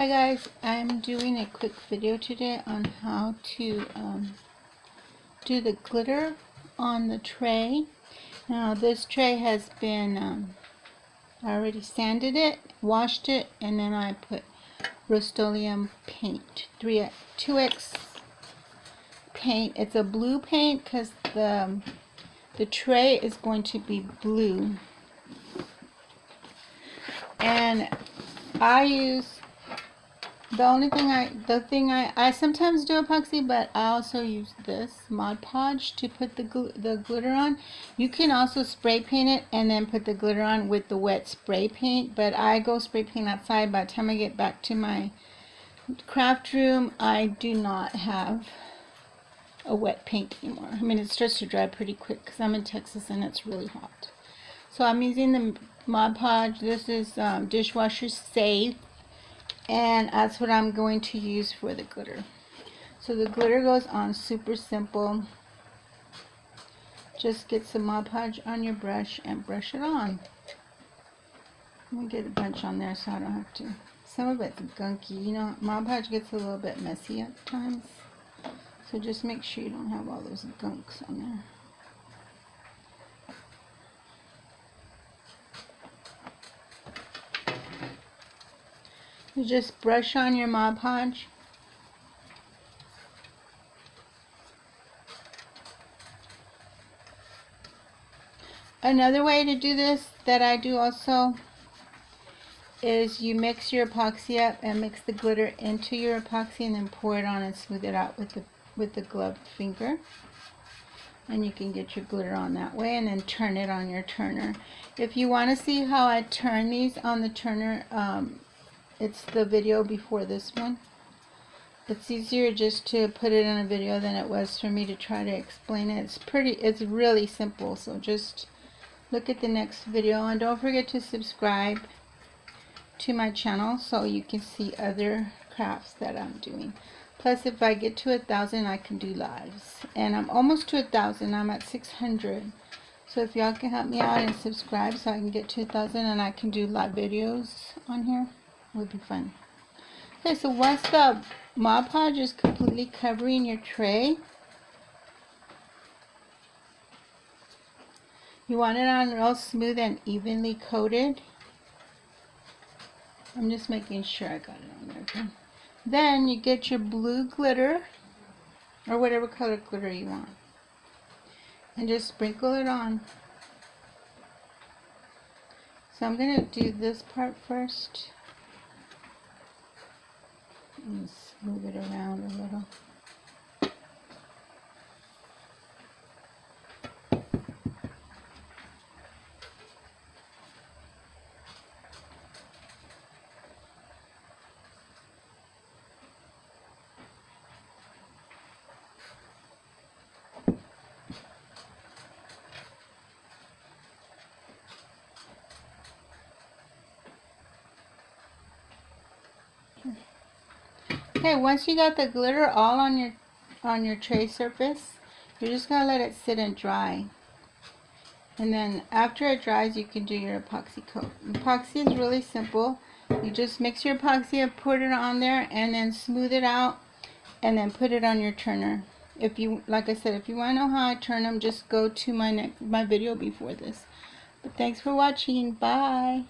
Hi guys, I'm doing a quick video today on how to do the glitter on the tray. Now this tray has been, I already sanded it, washed it, and then I put Rust-Oleum paint, 2X paint. It's a blue paint because the tray is going to be blue. And I use the thing I sometimes do epoxy, but I also use this Mod Podge to put the glitter on. You can also spray paint it and then put the glitter on with the wet spray paint, but I go spray paint outside. By the time I get back to my craft room, I do not have a wet paint anymore. I mean, it starts to dry pretty quick because I'm in Texas and it's really hot. So I'm using the Mod Podge. This is dishwasher safe. And that's what I'm going to use for the glitter. So the glitter goes on super simple. Just get some Mod Podge on your brush and brush it on. Let me get a bunch on there so I don't have to. Some of it's gunky. You know, Mod Podge gets a little bit messy at times. So just make sure you don't have all those gunks on there. You just brush on your Mod Podge. Another way to do this that I do also is you mix your epoxy up and mix the glitter into your epoxy and then pour it on and smooth it out with the gloved finger. And you can get your glitter on that way and then turn it on your turner. If you want to see how I turn these on the turner, it's the video before this one. It's easier just to put it in a video than it was for me to try to explain it. It's really simple, so just look at the next video and don't forget to subscribe to my channel so you can see other crafts that I'm doing. Plus, if I get to 1,000, I can do lives. And I'm almost to 1,000. I'm at 600. So if y'all can help me out and subscribe so I can get to 1,000 and I can do live videos on here, would be fun. Okay, so once the Mod Podge is completely covering your tray, you want it on real smooth and evenly coated. I'm just making sure I got it on there. Okay. Then you get your blue glitter or whatever color glitter you want and just sprinkle it on. So I'm going to do this part first. And smooth it around a little. Okay, once you got the glitter all on your tray surface, you're just gonna let it sit and dry. And then after it dries, you can do your epoxy coat. Epoxy is really simple. You just mix your epoxy up, put it on there, and then smooth it out, and then put it on your turner. If you, like I said, if you want to know how I turn them, just go to my video before this. But thanks for watching. Bye.